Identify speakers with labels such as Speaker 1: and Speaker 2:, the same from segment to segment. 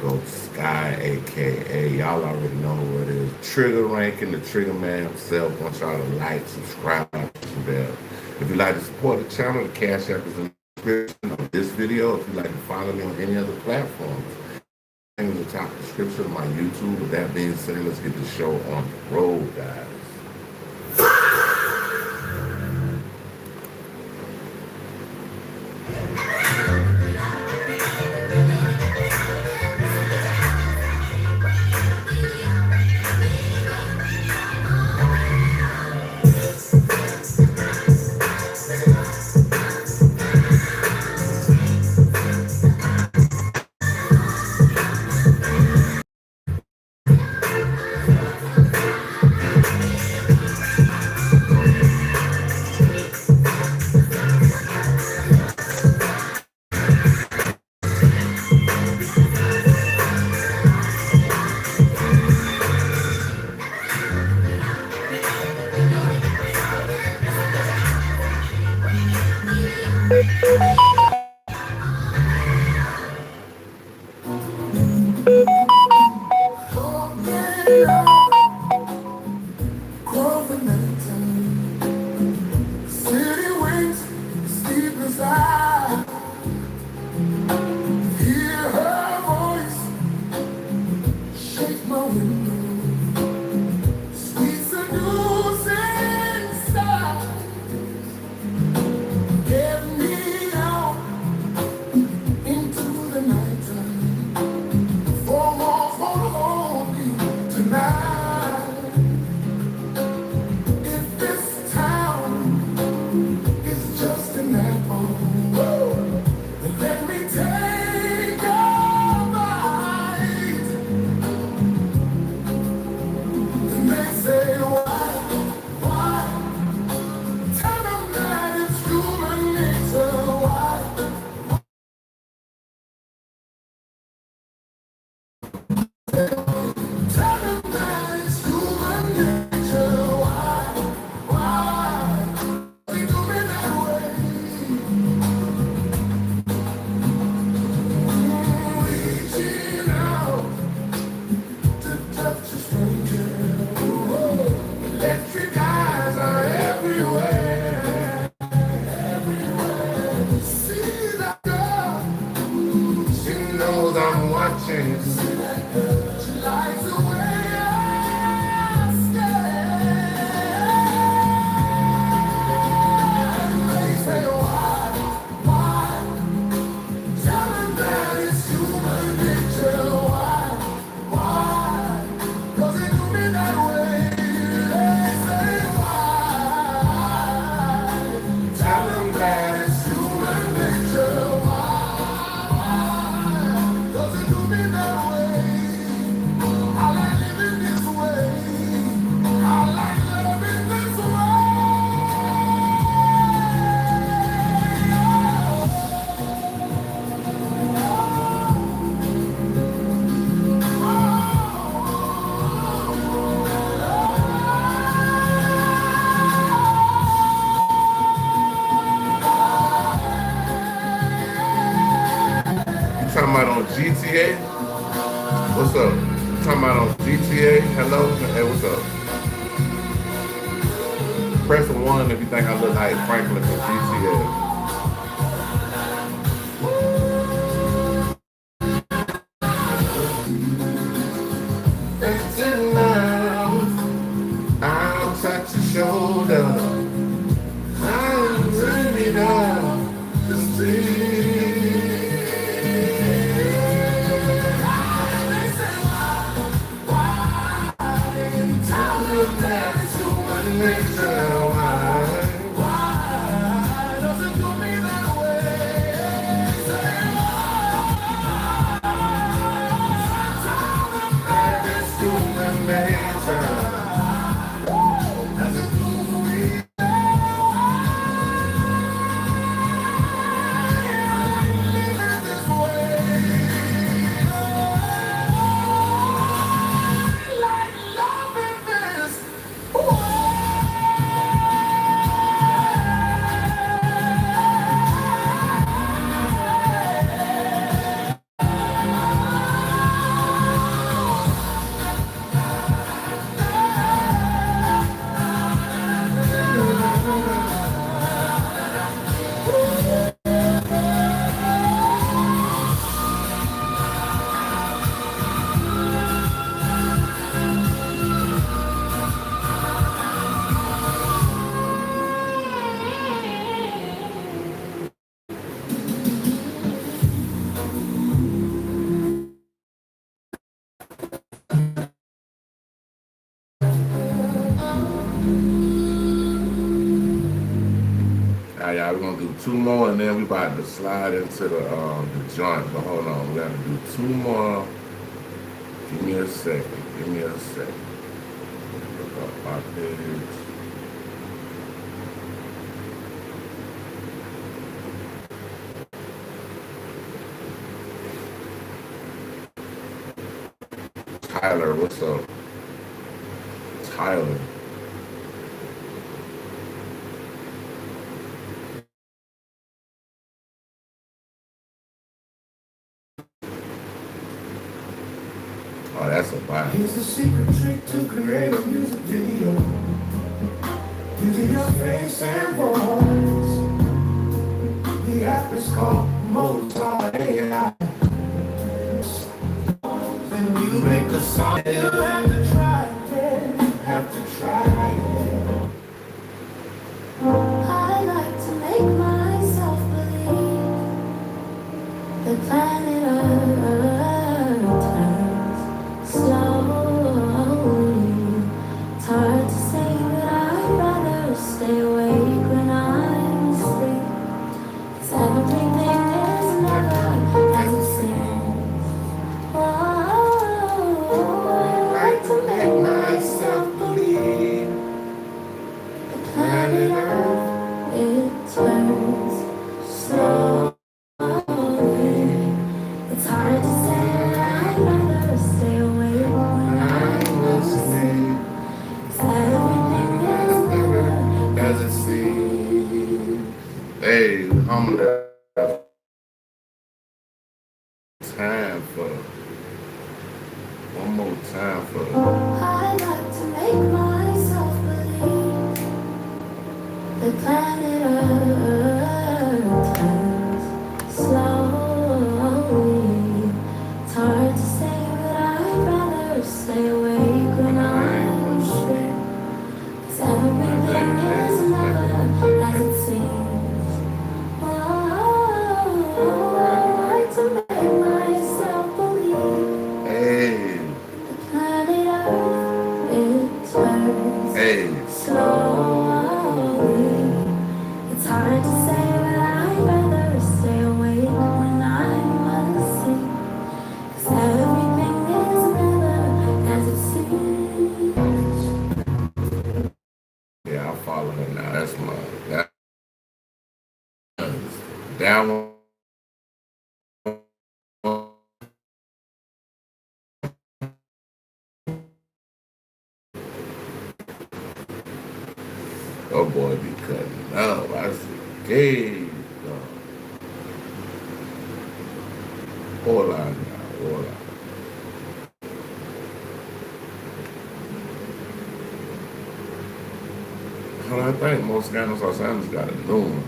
Speaker 1: go Sky, aka y'all already know who it is. Trigger ranking, the Trigger Man himself. Want y'all to like, subscribe, and bell. If you'd like to support the channel, the Cash App is in the description of this video. If you'd like to follow me on any other platforms, in the top description of my YouTube. With that being said, let's get the show on the road, guys. I'm watching. Talking about on GTA? What's up? Talking about on GTA? Hello? Hey, what's up? Press 1 if you think I look like Franklin from GTA. I'll touch your shoulder. I'm really down to see. Why doesn't do right, y'all, we're gonna do two more and then we about to slide into the joint. But hold on, we gotta do two more. Give me a second. Give me a second. Look up my page. Tyler, what's up? Tyler. Oh, that's a vibe.
Speaker 2: Here's the secret trick to create a music video. Using your face and voice. The app is called Motor AI. When you make a song, you have to try it. Have to try it.
Speaker 3: I like to make myself believe the planet Earth turns slowly. It's hard to say, but I'd rather stay awake when I'm asleep. 'Cause everything is never as it seems. Oh, I like to make myself believe the planet Earth, it turns slowly. It's hard to say, I'd rather stay awake when I'm asleep. 'Cause everything is never
Speaker 1: As it seems. Hey, I'm the time for one more time for
Speaker 3: I like to make myself believe the planet Earth turns slowly. It's hard to say, but I'd rather stay awake when I'm asleep. 'Cause everything is never as it seems. Oh, I like to make myself believe
Speaker 1: hey,
Speaker 3: the planet Earth, it turns
Speaker 1: hey.
Speaker 3: slowly. It's hard to say, but I'd rather stay awake when I'm asleep. 'Cause everything is never as it seems.
Speaker 1: Yeah, I follow her now. That's my that one. Oh boy, be cutting up. I see gay. Hola now, hola. I think most Ganos Los Angeles got a new one.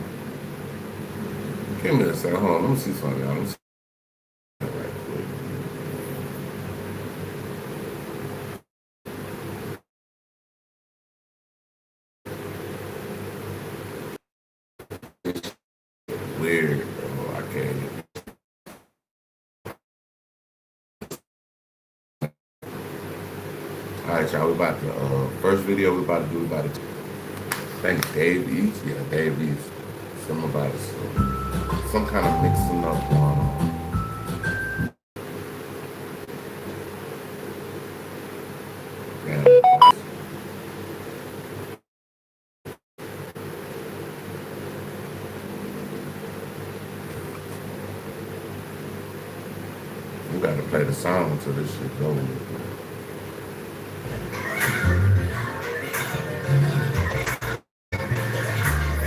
Speaker 1: Give me a second. Hold on. Let me see something, y'all. Let me see right quick. Weird. Oh, I can't. All right, y'all. We about to first video we about to do. We about to. I think Dave East. Yeah, Dave East. Something about it. Some kind of mixing up going on. Yeah. We got to play the song until this shit goes.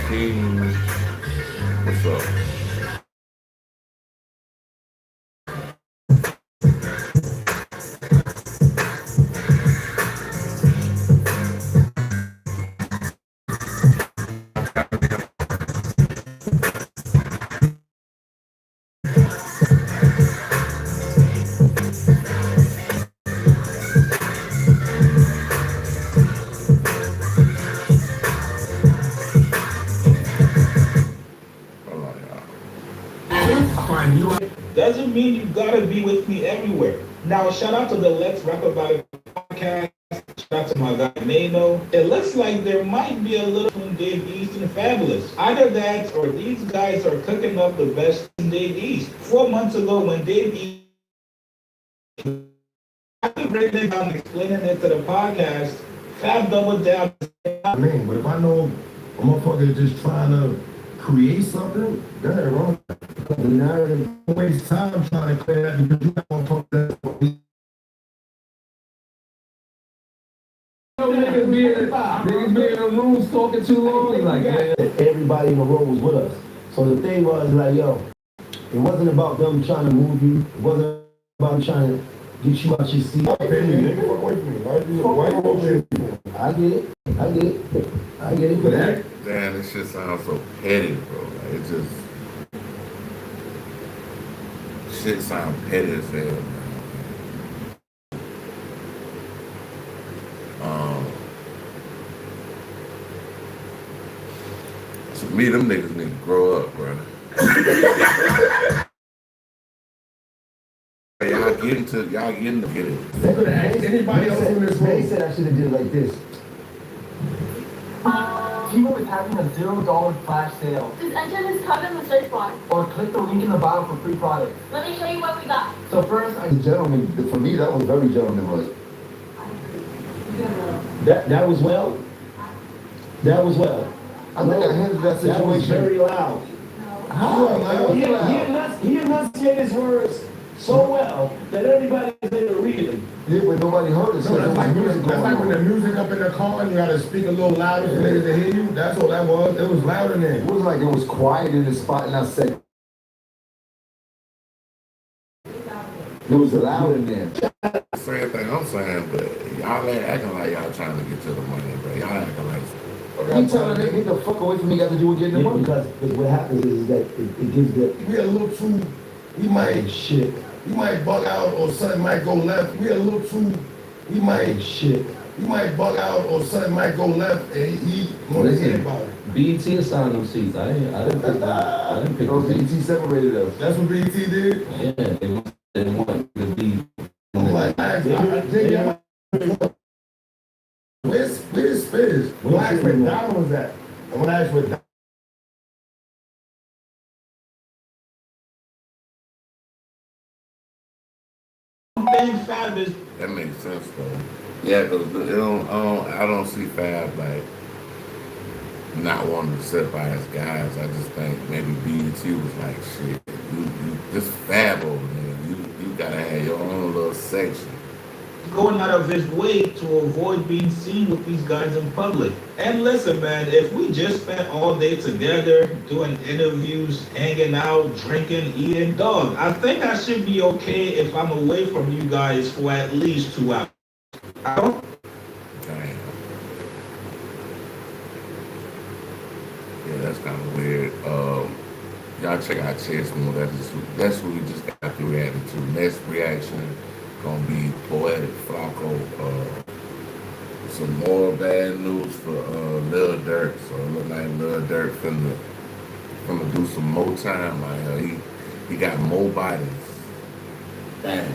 Speaker 1: King, what's up?
Speaker 4: Doesn't mean you gotta be with me everywhere. Now, shout out to the Let's Rap About It podcast. Shout out to my guy Mano. It looks like there might be a little from Dave East and Fabulous. Either that or these guys are cooking up the best in Dave East. 4 months ago when Dave East I can break it down explaining it to the podcast, Fab doubled down.
Speaker 2: Name, but if I know a motherfucker is just trying to create something, that ain't wrong. Don't waste time trying to clear that because you not gonna talk that.
Speaker 5: Niggas be in the rooms talking too long. Like, man.
Speaker 6: Everybody in the room was with us. So the thing was like, yo, it wasn't about them trying to move you. It wasn't about them trying to get you out your seat.
Speaker 2: Why you I get it. But that,
Speaker 1: Damn, this shit sounds so petty, bro. Like, it just shit sound petty as hell, man. To me, them niggas need to grow up, bro. Y'all getting to get it.
Speaker 2: they could have asked anybody else in this
Speaker 6: They
Speaker 2: room.
Speaker 6: said I should have did it like this.
Speaker 7: People with having a $0 flash sale.
Speaker 3: Just enter this code in the search bar.
Speaker 7: Or click the link in the bio for free products.
Speaker 3: Let me show you what we got.
Speaker 7: So first,
Speaker 6: The gentleman, for me, that was very gentlemanlike. That was well. That was well. I think I handled that situation. That was very loud.
Speaker 2: How?
Speaker 6: He enunciated his words so well that everybody was there to read them. Yeah, but nobody heard it.
Speaker 2: No, that's like when the music up in the car and you gotta speak a little louder for niggas to hear you. That's all that was. It was louder than
Speaker 6: It was like it was quiet in the spot, and I said, it was loud in there.
Speaker 1: Same thing I'm saying, but y'all ain't acting like y'all trying to get to the money, bro. Y'all acting like
Speaker 6: You telling them, get the fuck away from me, got to do with getting the money. Because what happens is that it gives the
Speaker 2: we a little too. We might
Speaker 6: shit.
Speaker 2: We might bug out or something might go left. We a little too. We might
Speaker 6: Shit.
Speaker 2: We might bug out or something might go left and he want to hear about it.
Speaker 5: BET assigned them seats. I didn't pick them. I didn't pick
Speaker 6: Oh,
Speaker 5: them.
Speaker 6: BT separated us.
Speaker 2: That's what BET did.
Speaker 5: Yeah, they want to be.
Speaker 2: I'm like, where's Spiz? When I asked where Don was at, and when I asked where Don
Speaker 4: Thing Fab is
Speaker 1: that makes sense though. Yeah, because I don't see Fab like not wanting to sit by his guys. I just think maybe BET was like, shit, you this Fab over there. You gotta have your own little section.
Speaker 4: going out of his way to avoid being seen with these guys in public. And listen, man, if we just spent all day together doing interviews, hanging out, drinking, eating, dog, I think I should be okay if I'm away from you guys for at least 2 hours. I don't
Speaker 1: Damn. Yeah, that's kind of weird. Y'all check out Chess Moon. That's what we just got through reacting to. Next reaction gonna be Poetic Flacco. Some more bad news for Lil Durk. So it look like Lil Durk finna do some more time out here. He got more bodies. Damn.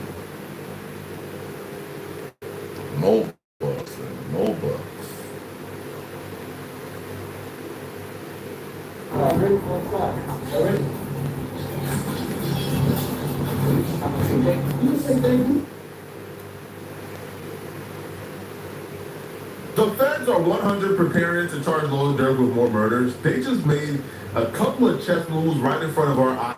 Speaker 1: More bucks and more bucks.
Speaker 8: The feds are 100 preparing to charge Lil Durk with more murders. They just made a couple of chess moves right in front of our eyes.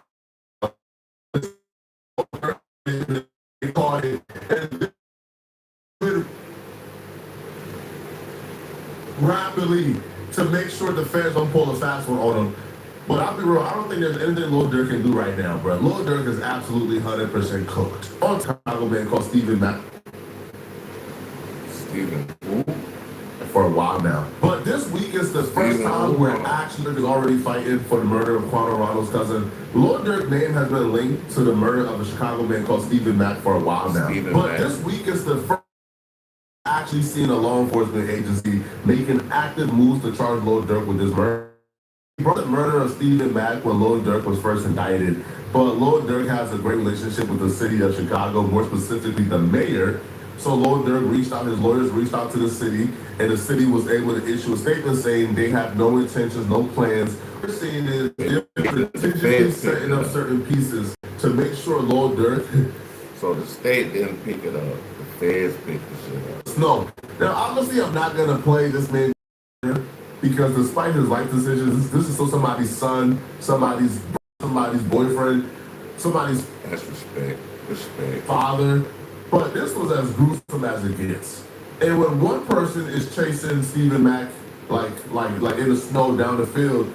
Speaker 8: They caught it. Rapidly to make sure the feds don't pull a fast one on them. But I'll be real, I don't think there's anything Lil Durk can do right now, bro. Lil Durk is absolutely 100% cooked. On Chicago man called Stephen Mack.
Speaker 1: Steven, who?
Speaker 8: For a while now. But this week is the first time where Action is already fighting for the murder of Quano Ronald's cousin. Lil Durk's name has been linked to the murder of a Chicago man called Stephen Mack for a while now. But this week is the first actually seen a law enforcement agency making active moves to charge Lil Durk with this murder. He brought the murder of Stephen Mack when Lil Durk was first indicted. But Lil Durk has a great relationship with the city of Chicago, more specifically the mayor, So Lord Durk his lawyers reached out to the city, and the city was able to issue a statement saying they have no intentions, no plans. What we're saying is they're strategically setting up certain pieces to make sure Lord Durk.
Speaker 1: So the state didn't pick it up. The feds picked the shit up.
Speaker 8: No. Now, obviously, I'm not going to play this man because despite his life decisions, this is still somebody's son, somebody's boyfriend, somebody's
Speaker 1: That's respect.
Speaker 8: father. But this was as gruesome as it gets. And when one person is chasing Stephen Mack like in the snow down the field,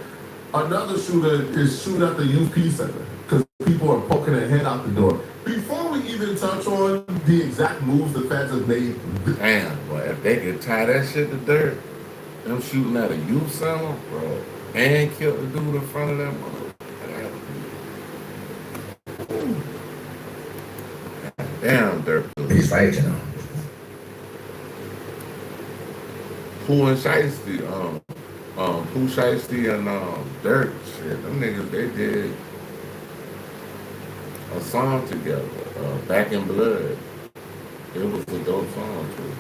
Speaker 8: another shooter is shooting at the youth peace center because people are poking their head out the door. Before we even touch on the exact moves the feds have made,
Speaker 1: Damn, boy, if they could tie that shit to dirt, them shooting at a youth center, bro, and killed the dude in front of that motherfucker. Damn, dirt.
Speaker 2: He's fighting now.
Speaker 1: Pooh and Shiesty, Pooh Shiesty and Dirt, shit, them niggas, they did a song together, Back in Blood. It was a dope song too.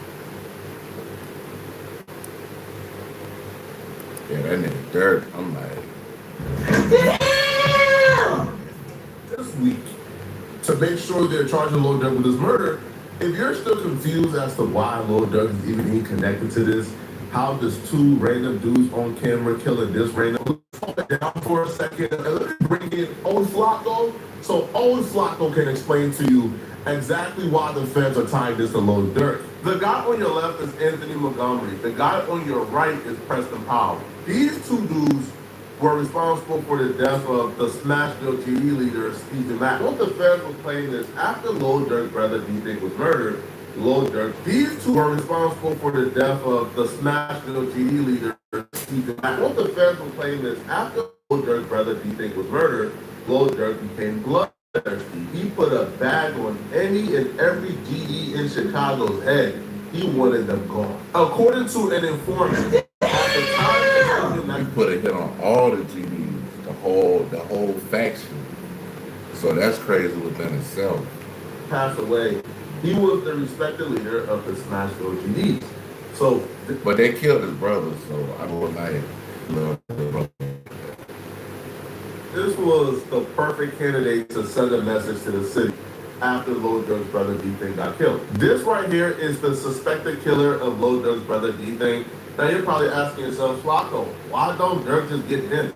Speaker 1: Yeah, that nigga Dirt, I'm like,
Speaker 8: this week, to make sure they're charging Lord Durk with this murder, if you're still confused as to why Lord Durk is even being connected to this, how does two random dudes on camera killing this random, let's it down for a second and let me bring in Owen Flacco. So Owen Flacco can explain to you exactly why the feds are tying this to Lord Durk. The guy on your left is Anthony Montgomery. The guy on your right is Preston Powell. These two dudes were responsible for the death of the Smashville GD leader, Stephen Mack. What the feds were claiming is after Lord Durk's brother D-Thing was murdered, Lord Durk, these two were responsible for the death of the Smashville GD leader, Stephen Mack. What the feds were claiming is after Lord Durk's brother D-Thing was murdered, Lord Durk became bloodthirsty. He put a bag on any and every GD in Chicago's head. He wanted them gone. According to an informant, at the time,
Speaker 1: he put a hit on all the GDs, the whole faction. So that's crazy within itself.
Speaker 8: Passed away. He was the respected leader of the Smashville GDs. So,
Speaker 1: but they killed his brother, so I would like love the brother.
Speaker 8: This was the perfect candidate to send a message to the city after Lord Durk's brother D-Thing got killed. This right here is the suspected killer of Lord Durk's brother D-Thing. Now you're probably asking yourself, Flacco, why don't Durk just get him?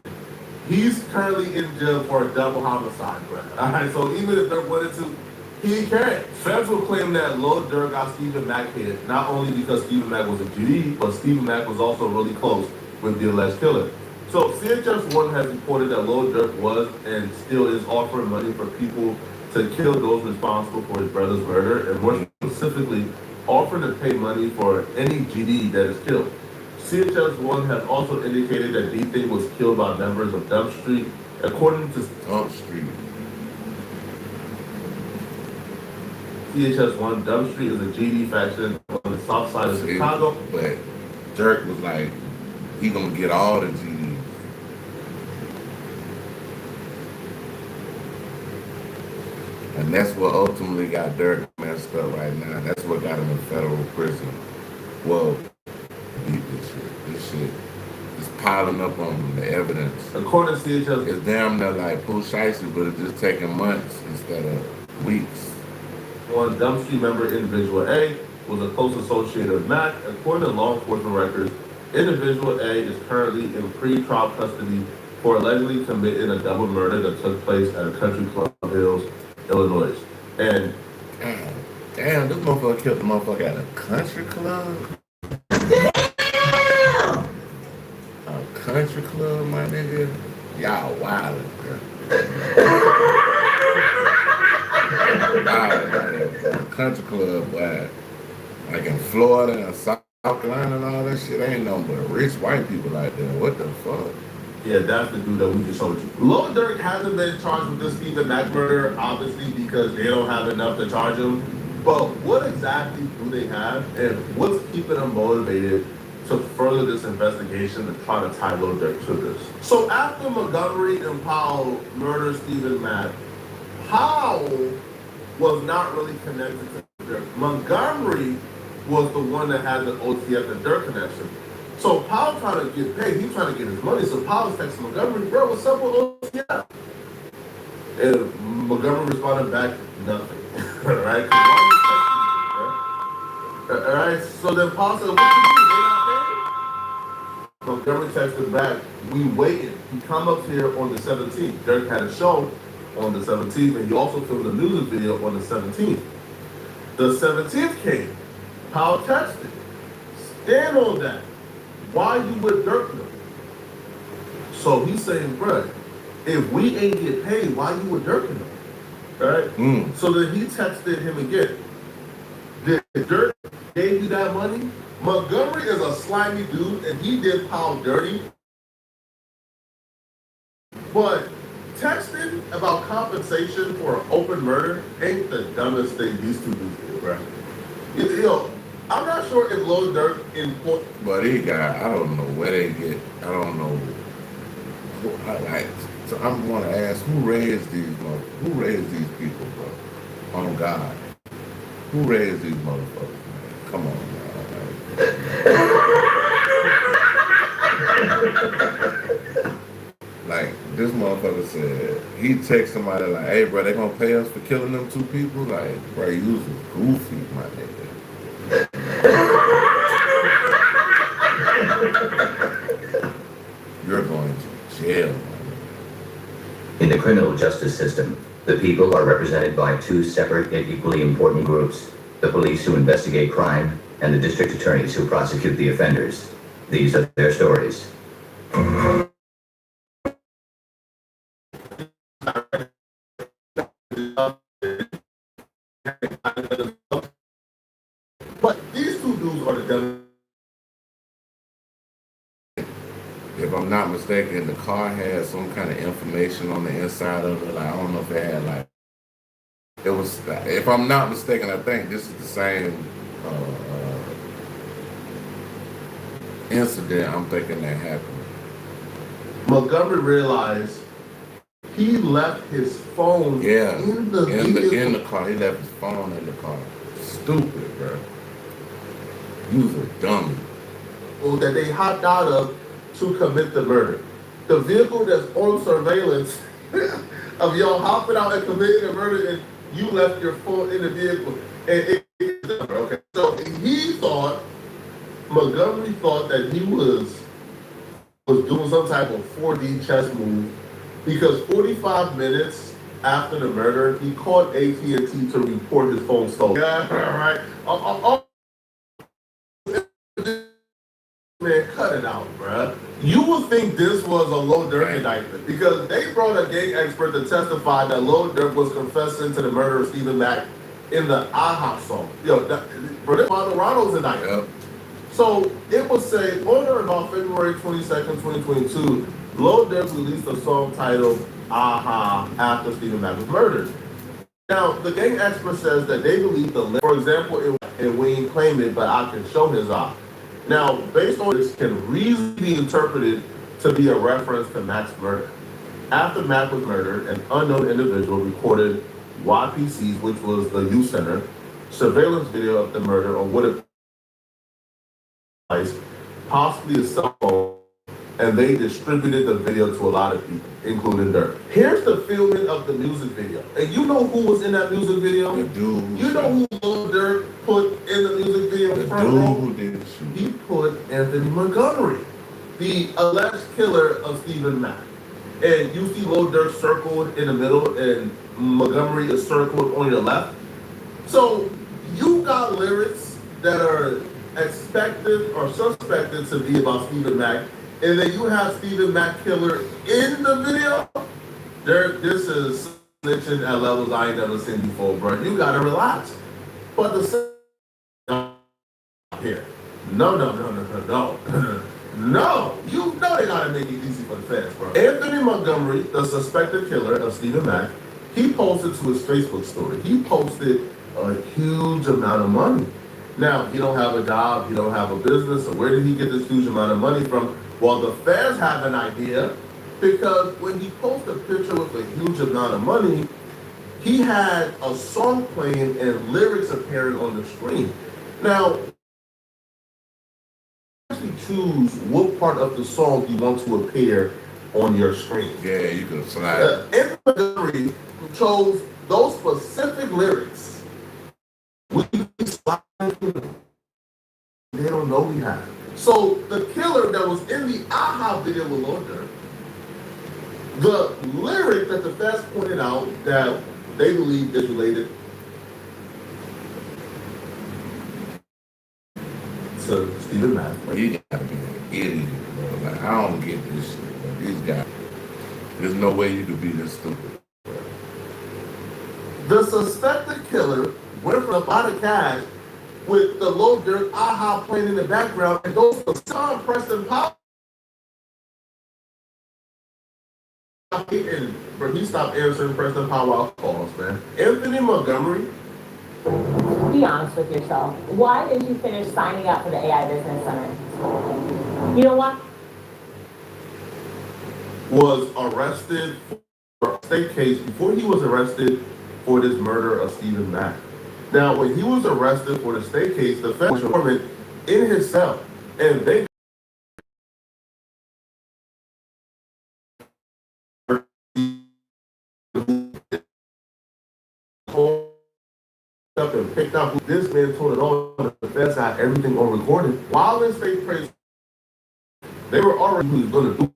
Speaker 8: He's currently in jail for a double homicide, bro. Alright, so even if Durk wanted to, he can't. Feds will claim that Lord Durk got Stephen Mack hit, not only because Stephen Mack was a GD, but Stephen Mack was also really close with the alleged killer. So CHS 1 has reported that Lord Durk was and still is offering money for people to kill those responsible for his brother's murder, and more specifically, offering to pay money for any GD that is killed. CHS 1 has also indicated that D-Thing was killed by members of Dump Street, according to
Speaker 1: Dump Street.
Speaker 8: CHS 1, Dump Street is a GD faction on the south side of Chicago.
Speaker 1: But Durk was like, he gonna get all the GDs. And that's what ultimately got Durk messed up right now. That's what got him in federal prison. Well, this shit is piling up on him, the evidence.
Speaker 8: According to CHS,
Speaker 1: it's damn near like Pooh Shiesty, but it's just taking months instead of weeks.
Speaker 8: One Dump Street member, Individual A, was a close associate of Mack. According to law enforcement records, Individual A is currently in pre-trial custody for allegedly committing a double murder that took place at a country club in Hills, Illinois. And
Speaker 1: damn, this motherfucker killed the motherfucker at a country club? A country club, my nigga? Y'all wildin', bro. A country club, boy. Like in Florida and South Carolina and all that shit, ain't nothing but rich white people out there. What the fuck?
Speaker 8: yeah, that's the dude that we just showed you. Lord Durk hasn't been charged with this Stephen Mack murder, obviously, because they don't have enough to charge him. But what exactly do they have, and what's keeping them motivated to further this investigation and try to tie Lord Durk to this? So after Montgomery and Powell murdered Stephen Mack, Powell was not really connected to Dirk. Montgomery was the one that had the OTF and Dirk connection. So Powell trying to get paid, he's trying to get his money. So Powell texted Montgomery, bro, what's up with OTF? And Montgomery responded back, nothing. Alright? Alright, so then Powell said, what you do? They not paying? Montgomery texted back, we waiting. He come up here on the 17th. Dirk had a show on the 17th, and he also filmed a music video on the 17th. The 17th came. Powell texted, stand on that. Why you with Dirk now? So he's saying, bruh, if we ain't get paid, why you with Dirk now? Right? So then he texted him again. Did Dirk gave you that money? Montgomery is a slimy dude, and he did Powell dirty. But texting about compensation for an open murder ain't the dumbest thing these two dudes did, right? You know, I'm not sure if Lil Durk in point.
Speaker 1: But he got, I don't know where they get, I don't know. So I'm going to ask, who raised these people, bro? On God. Who raised these motherfuckers, man? Come on, man. Like, this motherfucker said, he text somebody like, hey, bro, they gonna pay us for killing them two people? Like, bro, you was goofy, my nigga. You're going to jail, man.
Speaker 9: In the criminal justice system, the people are represented by two separate yet equally important groups: the police who investigate crime and the district attorneys who prosecute the offenders. These are their stories.
Speaker 8: But these two dudes are the devil.
Speaker 1: If I'm not mistaken, the car had some kind of information on the inside of it. Like, I don't know if it had like, it was, if I'm not mistaken, I think this is the same incident I'm thinking that happened.
Speaker 8: Montgomery realized he left his phone in the
Speaker 1: car. He left his phone in the car. Stupid, bro. You was a dummy.
Speaker 8: That they hopped out of to commit the murder. The vehicle that's on surveillance of y'all hopping out and committing a murder, and you left your phone in the vehicle. Okay. So Montgomery thought that he was doing some type of 4D chess move, because 45 minutes after the murder, he called AT&T to report his phone stolen. Yeah, all right. Man, cut it out, bruh. You would think this was a Lil Durk indictment, because they brought a gang expert to testify that Lil Durk was confessing to the murder of Stephen Mack in the IHOP song. Yo, bro, this Colorado's indictment. Yep. So it was said on or about February 22nd, 2022, Lil Durk released a song titled Aha after Stephen Mack was murdered. Now, the gang expert says that they believe the lyric, for example, and we ain't claimed it, but I can show his eye. Now, based on this, can reasonably be interpreted to be a reference to Mack's murder. After Mack was murdered, an unknown individual recorded YPC's, which was the youth center, surveillance video of the murder, or would have possibly a cell phone, and they distributed the video to a lot of people, including Dirk. Here's the filming of the music video. And you know who was in that music video?
Speaker 1: The dude.
Speaker 8: You know who Lil Durk put in the music video?
Speaker 1: The dude who did the shoot.
Speaker 8: He put Anthony Montgomery, the alleged killer of Stephen Mack. And you see Lil Durk circled in the middle, and Montgomery is circled on your left. So you got lyrics that are expected or suspected to be about Stephen Mack, and then you have Stephen Mack killer in the video. This is snitching at levels I ain't never seen before, bro. You gotta relax. But the here, no, you know they gotta make it easy for the feds, bro. Anthony Montgomery, the suspected killer of Stephen Mack, he posted to his Facebook story. He posted a huge amount of money. Now, he don't have a job, he don't have a business, so where did he get this huge amount of money from? Well, the feds have an idea, because when he posts a picture with a huge amount of money, he had a song playing and lyrics appearing on the screen. Now, actually choose what part of the song you want to appear on your screen.
Speaker 1: Yeah, you can slide.
Speaker 8: In Montgomery chose those specific lyrics. We slide through them. They don't know we have. So the killer that was in the AHA video with Lord Durk, the lyric that the feds pointed out that they believe is related to Stephen Mack.
Speaker 1: But you gotta be an idiot, bro. Like, I don't get this shit, bro. These guys, there's no way you could be this stupid.
Speaker 8: The suspected killer went from a lot of cash with the Lord Durk AHA playing in the background, and those were Sean Preston Powell. And he stopped answering Preston Powell calls, man. Anthony Montgomery.
Speaker 10: Be honest with yourself. Why did you finish signing up for the AI Business Center? You know what?
Speaker 8: Was arrested for a state case before he was arrested for this murder of Stephen Mack. Now, when he was arrested for the state case, the federal informant in his cell, and they up and picked out who this man told it all. The feds had everything on recording. While in state prison, they were already who was going to do.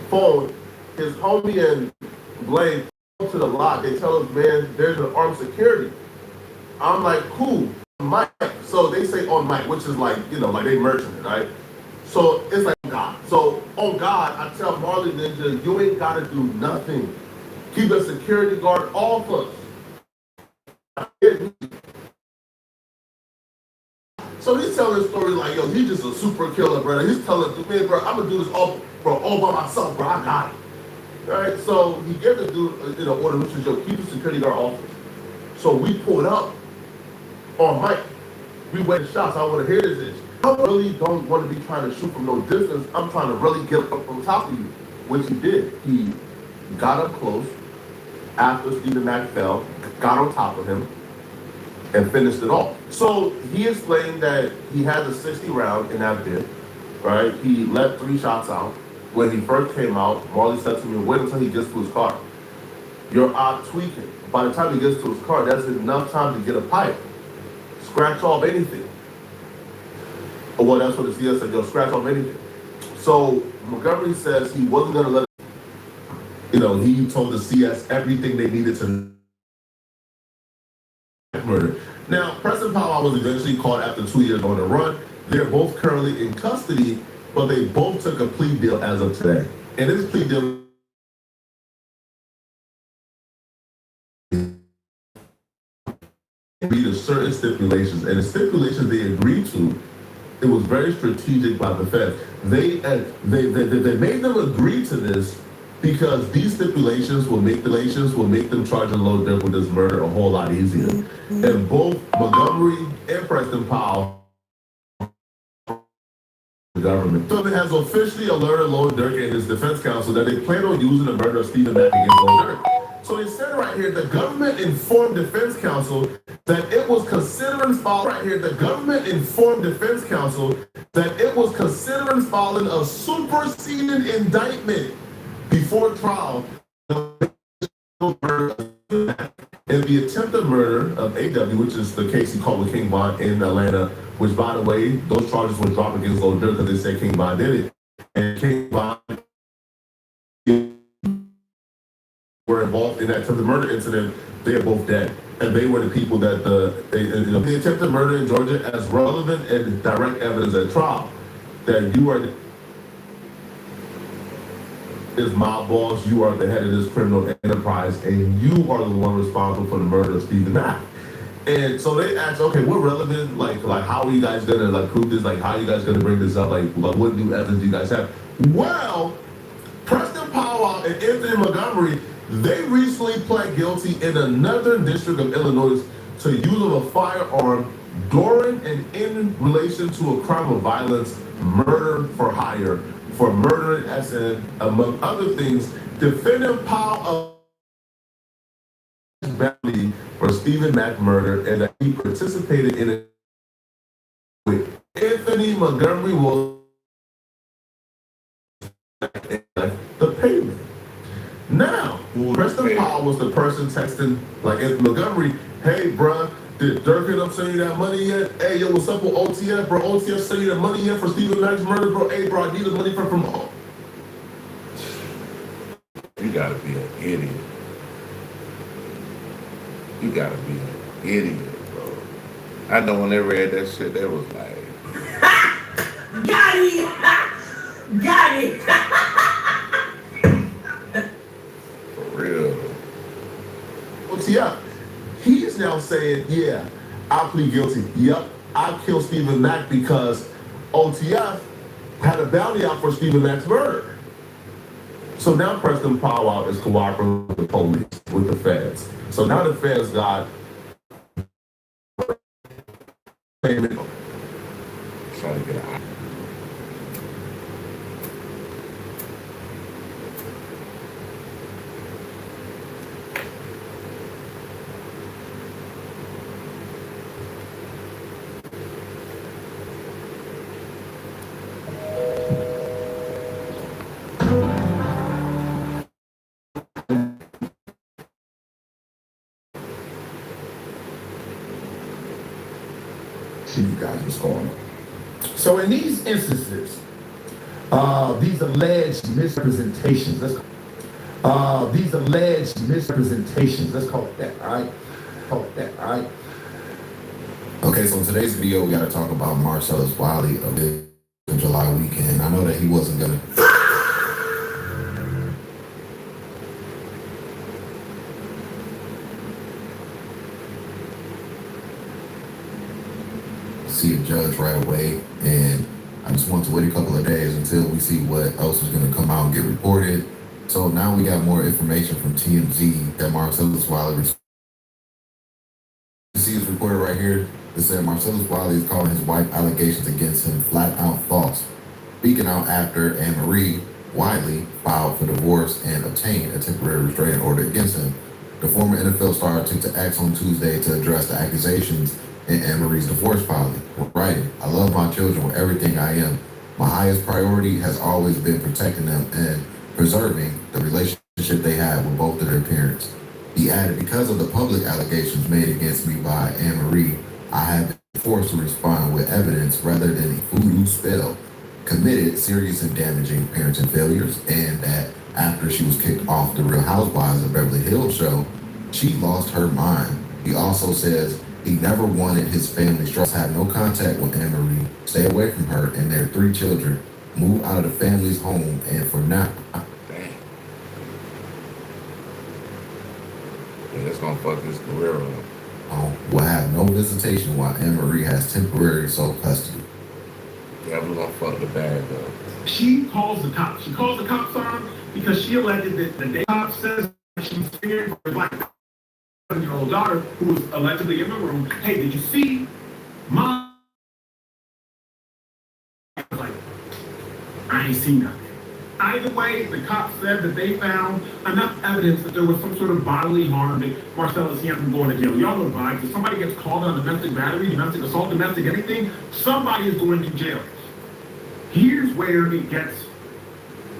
Speaker 8: Phone, his homie and Blake to the lot. They tell us, man, there's an armed security. I'm like, cool, Mike. So they say on Mike, which is like, you know, like they merchant it, right? So it's like God. So on God, I tell Marley Ninja, you ain't gotta do nothing. Keep a security guard off us. So he's telling a story like, yo, he's just a super killer, brother. He's telling me, bro, I'm gonna do this all by myself, bro. I got it. All right, so he gave the dude, order, which is, yo, keep the security guard off us. So we pulled up on Mike. We went shots. I want to hear this. I really don't want to be trying to shoot from no distance. I'm trying to really get up on top of you, which he did. He got up close after Stephen Mack fell, got on top of him, and finished it off. So he explained that he had the 60 round in that bit, right? He let 3 shots out. When he first came out, Marley said to me, wait until he gets to his car. You're out tweaking. By the time he gets to his car, that's enough time to get a pipe. Scratch off anything. Well, that's what the CS said, yo, scratch off anything. So Montgomery says he wasn't gonna let he told the CS everything they needed to murder. Now, Preston Powell was eventually caught after 2 years on the run. They're both currently in custody, but they both took a plea deal as of today. And this plea deal agreed to certain stipulations, and the stipulations they agreed to, it was very strategic by the Fed. They made them agree to this because these stipulations will make them charge and load them with this murder a whole lot easier. And both Montgomery and Preston Powell, the government, so it has officially alerted Lord Durk and his defense counsel that they plan on using the murder of Stephen Mack against Lord Durk. So they said right here, the government informed defense counsel that it was considering filing a superseding indictment before trial in the attempted murder of AW, which is the case he called with King Von in Atlanta, which, by the way, those charges were dropped against Lord Durk because they said King Von did it. And King Von were involved in that attempted murder incident. They are both dead. And they were the people that the attempted murder in Georgia as relevant and direct evidence at trial that you are this mob boss, you are the head of this criminal enterprise, and you are the one responsible for the murder of Stephen Mack. And so they asked, okay, what relevant, like how are you guys gonna prove this? Like, how are you guys gonna bring this up? Like what new evidence do you guys have? Well, Preston Powell and Anthony Montgomery, they recently pled guilty in another district of Illinois to use of a firearm during and in relation to a crime of violence, murder for hire, for murder as in, among other things, defendant Powell bounty for Stephen Mack murder and that he participated in it with Anthony Montgomery was the payment. Now, Preston Powell was the person texting like Anthony Montgomery, hey bruh, did Dirk end up sending you that money yet? Hey yo, what's up with OTF, bro? OTF sending you that money yet for Stephen Mack's murder, bro? Hey bro, I need the money from home.
Speaker 1: You gotta be an idiot. You gotta be an idiot, bro. I know when they read that shit, they was like,
Speaker 2: Got it! Got it!
Speaker 1: for real.
Speaker 8: OTF, he's now saying, yeah, I plead guilty. Yep, I killed Stephen Mack because OTF had a bounty out for Stephen Mack's murder. So now Preston Powell is cooperating with the police, with the feds. So now the feds got payment.
Speaker 1: Trying to get out.
Speaker 2: See you guys what's going on. So in these instances, these alleged misrepresentations, let's call it that, all right? Call it that, all right? Okay, so in today's video, we got to talk about Marcellus Wiley of the July weekend. I know that he wasn't gonna see a judge right away, and I just want to wait a couple of days until we see what else is going to come out and get reported. So now we got more information from TMZ that Marcellus Wiley. You see this reported right here? It said Marcellus Wiley is calling his wife allegations against him flat out false, speaking out after Anne Marie Wiley filed for divorce and obtained a temporary restraining order against him. The former NFL star took to X on Tuesday to address the accusations in Anne Marie's divorce filing, writing, I love my children with everything I am. My highest priority has always been protecting them and preserving the relationship they have with both of their parents. He added, because of the public allegations made against me by Anne Marie, I have been forced to respond with evidence rather than a voodoo spell, committed serious and damaging parenting failures, and that after she was kicked off the Real Housewives of Beverly Hills show, she lost her mind. He also says he never wanted his family to have no contact with Anne Marie, stay away from her and their 3 children, move out of the family's home, and for now.
Speaker 1: Damn. Yeah, that's gonna fuck his career up.
Speaker 2: Will have no visitation while Anne Marie has temporary sole custody.
Speaker 1: Definitely gonna fuck the bag up.
Speaker 11: She calls the cops. She calls the cops on because she alleged that the day cop says she's fearing for her life. 7-year-old daughter who was allegedly in the room. Hey, did you see Mom? I was like, I ain't seen nothing. Either way, the cops said that they found enough evidence that there was some sort of bodily harm that Marcellus Young from going to jail. Y'all know the vibes. If somebody gets called on domestic battery, domestic assault, domestic anything, somebody is going to jail. Here's where it gets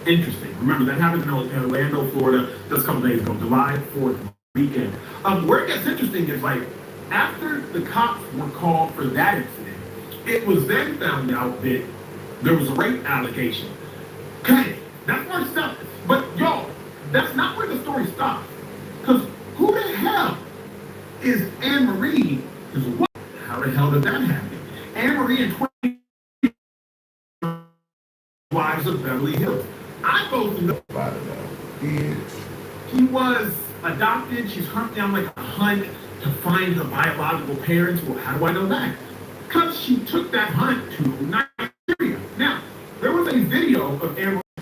Speaker 11: interesting. Remember, that happened in Orlando, Florida, just a couple days ago, July 4th weekend. Where it gets interesting is like, after the cops were called for that incident, it was then found out that there was a rape allegation. Okay, that's where it stopped. But y'all, that's not where the story stops. Because who the hell is Anne Marie? Is what? How the hell did that happen? Anne Marie and 20 Wives of Beverly Hills. I both know
Speaker 1: About it now. Bitch.
Speaker 11: she was adopted. She's currently on like a hunt to find her biological parents. Well, how do I know that? Because she took that hunt to Nigeria. Now, there was a video of Anne Marie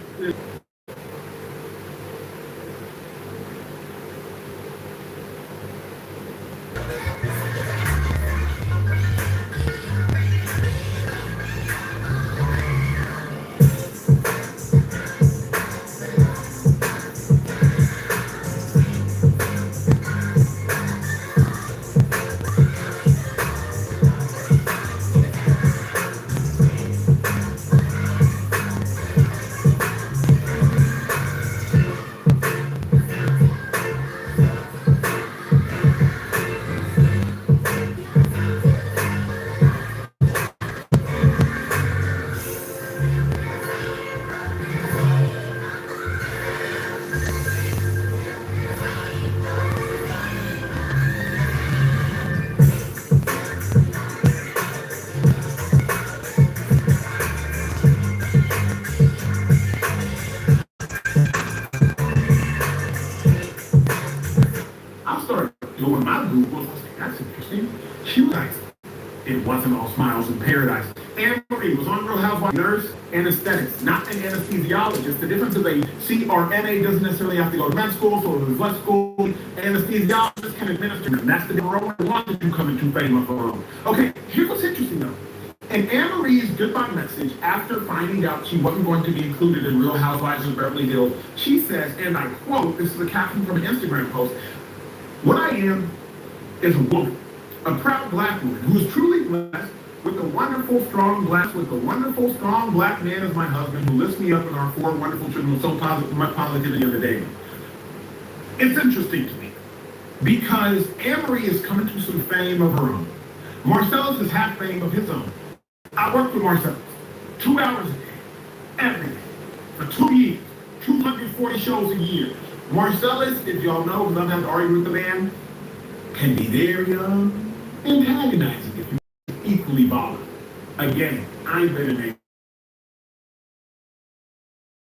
Speaker 11: doing my Google. I was like, that's interesting. She was like, it wasn't all smiles in paradise. Anne Marie was on Real Housewives, nurse, anesthetics, not an anesthesiologist. The difference is a CRNA doesn't necessarily have to go to med school, so there's less school. Anesthesiologist can administer, and that's the difference. As long as you come into fame of her own. Okay, here's what's interesting though. In Anne Marie's goodbye message, after finding out she wasn't going to be included in Real Housewives of Beverly Hills, she says, and I quote, this is a caption from an Instagram post, "What I am is a woman, a proud black woman who is truly blessed with a wonderful, strong black man as my husband who lifts me up in our 4 wonderful children with so much positivity every day." It's interesting to me because Anne Marie is coming to some fame of her own. Marcellus has had fame of his own. I worked with Marcellus 2 hours a day, every day, for 2 years, 240 shows a year. Marcellus, if y'all know, love to have to argue with the man, can be very antagonizing if you're equally bothered. Again, I've been in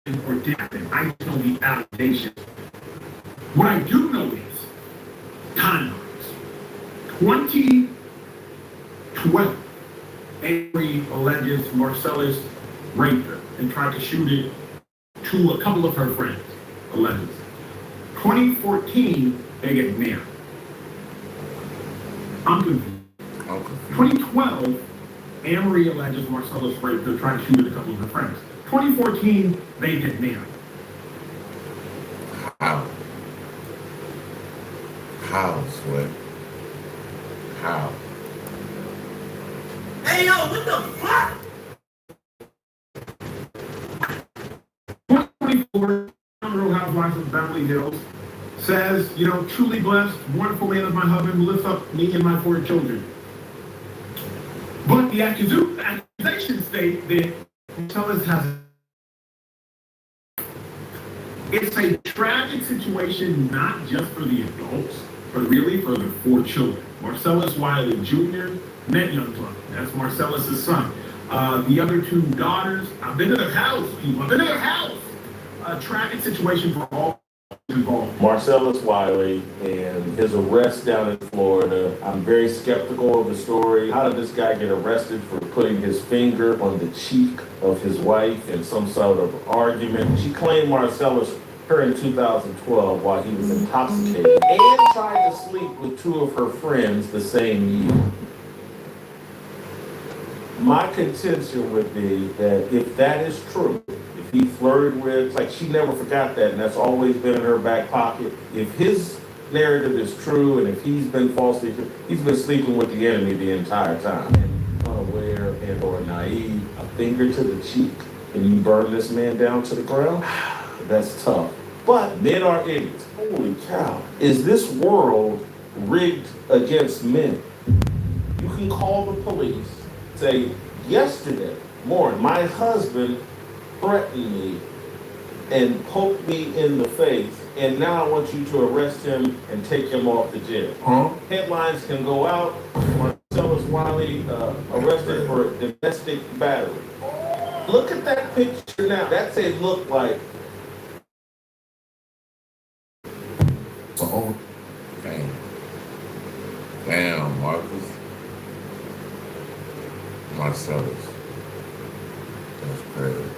Speaker 11: a or different. I know the allegations. What I do know is timelines. 2012. Avery alleges Marcellus raped her and tried to shoot it to a couple of her friends, allegedly. 2014, they get married. I'm confused. 2012, Amory alleges Marcellus raped her, tried to shoot at a couple of her friends. 2014, they get married.
Speaker 1: How, Sweat? How?
Speaker 2: Hey, yo, what the fuck?
Speaker 11: 2024, Real Housewives of Beverly Hills says, truly blessed, wonderful man of my husband who lifts up me and my 4 children. But the accusations state that Marcellus has. It's a tragic situation, not just for the adults, but really for the 4 children. Marcellus Wiley Jr., Ned Youngblood, that's Marcellus's son. The other 2 daughters, I've been to their house, people. I've been to their house. A tragic situation for all involved.
Speaker 12: Marcellus Wiley and his arrest down in Florida. I'm very skeptical of the story. How did this guy get arrested for putting his finger on the cheek of his wife in some sort of argument? She claimed Marcellus her in 2012 while he was intoxicated and tried to sleep with 2 of her friends the same year. My contention would be that if that is true, if he flirted with, like she never forgot that, and that's always been in her back pocket. If his narrative is true, and if he's been falsely, he's been sleeping with the enemy the entire time, and unaware and or naive, a finger to the cheek, and you burn this man down to the ground, that's tough. But men are idiots. Holy cow. Is this world rigged against men? You can call the police, say, yesterday morning, my husband threatened me and poked me in the face, and now I want you to arrest him and take him off the jail. Headlines can go out, Marcellus Wiley arrested for domestic battery. Look at that picture now. That's a look like.
Speaker 1: Oh, damn, Marcus. Marcellus. That's crazy.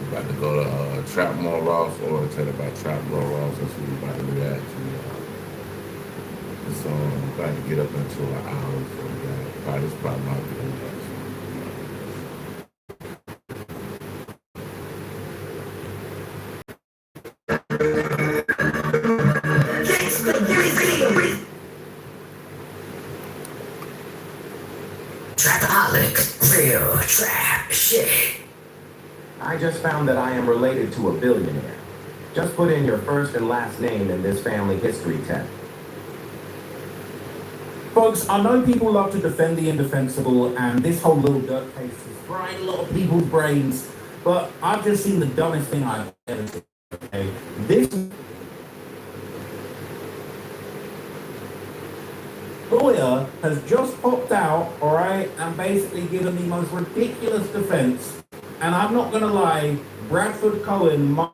Speaker 1: About to go to Trapmore Ross or tell about Trapmore Ross. That's what we're about to react to. So I'm about to get up into an hour from that. This probably might be the
Speaker 2: Trapaholics, real trap shit.
Speaker 13: I just found that I am related to a billionaire. Just put in your first and last name in this family history test.
Speaker 14: Folks, I know people love to defend the indefensible, and this whole little dirt case is frying a lot of people's brains, but I've just seen the dumbest thing I've ever seen. Okay? lawyer has just popped out, all right, and basically given the most ridiculous defense. And I'm not going to lie, Bradford Cohen might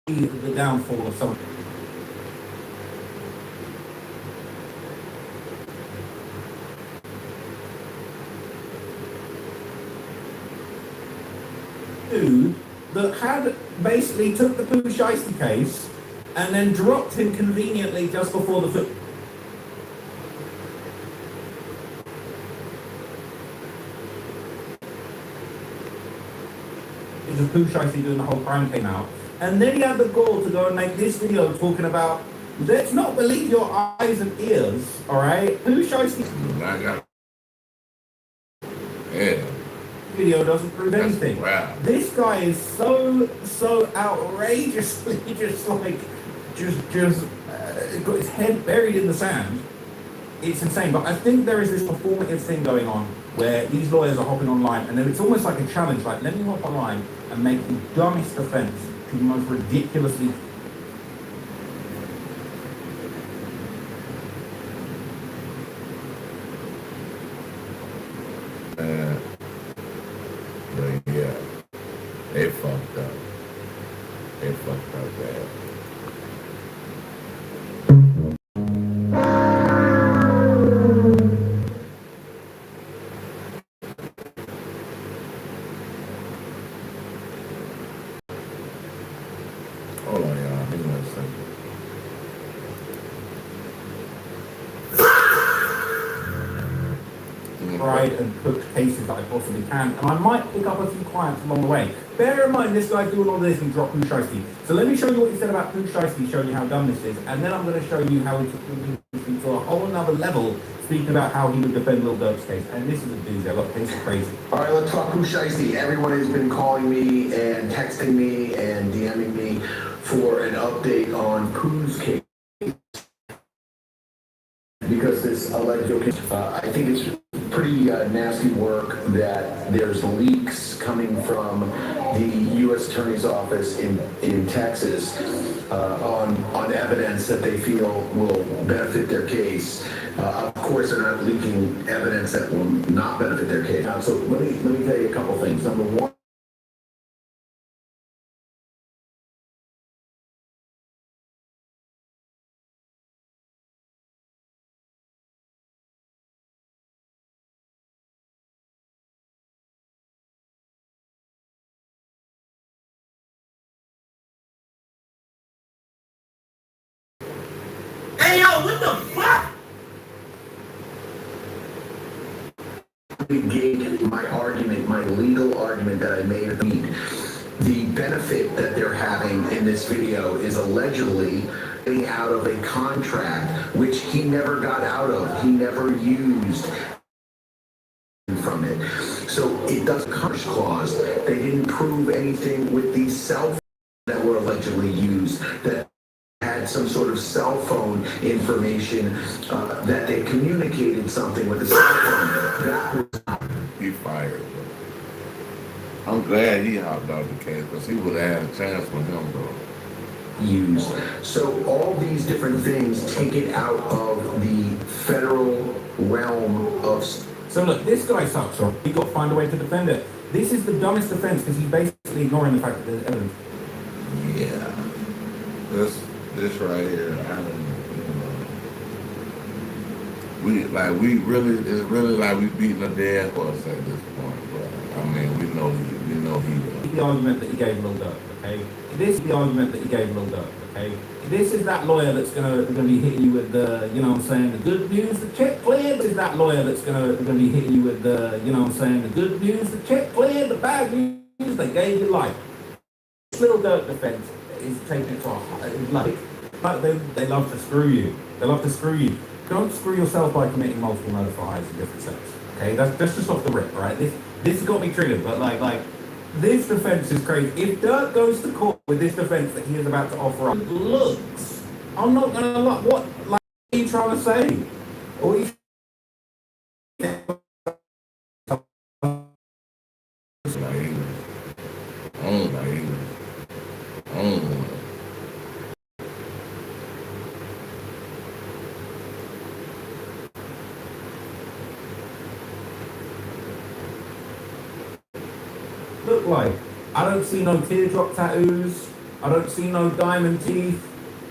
Speaker 14: be the downfall of something. Dude that had basically took the Pooh Shiesty case and then dropped him conveniently just before the film. The Pooh Shiesty doing the whole crime came out. And then he had the gall to go and make this video talking about, let's not believe your eyes and ears, all right? Pooh Shiesty video doesn't prove anything.
Speaker 1: Wow.
Speaker 14: This guy is so outrageously just got his head buried in the sand. It's insane, but I think there is this performative thing going on where these lawyers are hopping online, and then it's almost like a challenge, like, let me hop online and make the dumbest offense to the most ridiculously
Speaker 1: but yeah, they fucked up. They fucked up bad. Hold on, y'all. Give me 1 second.
Speaker 14: tried and cooked cases that I possibly can, and I might pick up a few clients along the way. Bear in mind, this guy's doing all this and dropped Pooh Shiesty. So let me show you what he said about Pooh Shiesty, show you how dumb this is, and then I'm going to show you how he took it to a whole nother level, speaking about how he would defend Lil Durk's case. And this is a doozy. Look, this is crazy.
Speaker 15: All right, let's talk Pooh Shiesty. Everyone has been calling me and texting me and DMing me for an update on Pooh's case. Because this alleged, I think it's pretty nasty work that there's leaks coming from the U.S. Attorney's Office in Texas on evidence that they feel will benefit their case. Of course, they're not leaking evidence that will not benefit their case. So let me tell you a couple things. Number one,
Speaker 2: Hey, yo, what the fuck?
Speaker 15: Gave my argument, my legal argument that I made. The benefit that they're having in this video is allegedly getting out of a contract which he never got out of. He never used from it. So it does coverage clause. They didn't prove anything with these cell phones that were allegedly used that had some sort of cell phone information that they communicated something with the cell phone. That was
Speaker 1: He fired. I'm glad he hopped out the case because he would have had a chance with him, bro.
Speaker 15: used. So all these different things take it out of the federal realm of.
Speaker 14: So look, this guy sucks, so he got to find a way to defend it. This is the dumbest defense because he's basically ignoring the fact that there's evidence.
Speaker 1: Yeah. This right here, I don't know. We really, it's really like we beating a dead horse at this point, but I mean, we know he.
Speaker 14: The argument that he gave Lil Durk, okay? This is the argument that he gave Lil Durk, okay? This is that lawyer that's gonna be hitting you with the, you know what I'm saying, the good news, the check cleared. This is that lawyer that's gonna be hitting you with the, you know what I'm saying, the good news, the check cleared, the bad news, they gave you life. This Lil Durk defense is taking it to a high, like they love to screw you. They love to screw you. Don't screw yourself by committing multiple murder for hires in different sets. Okay, that's just off the rip, right? This got me triggered, but like this defense is crazy. If Durk goes to court with this defense that he is about to offer up, looks, I'm not gonna lie. What are you trying to say? Or you look like? I don't see no teardrop tattoos. I don't see no diamond teeth.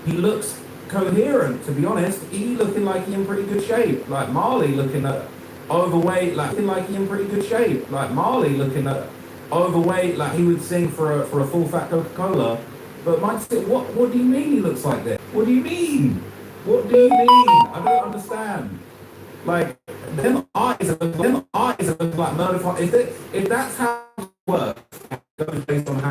Speaker 14: He looks coherent, to be honest. He looking like he in pretty good shape. Like Marley looking at overweight, like he in pretty good shape. Like Marley looking at overweight, like he would sing for a full fat Coca-Cola. But Mike said, what do you mean he looks like that? What do you mean? What do you mean? I don't understand. Like them eyes are like murder. If that's how it works, goes based on how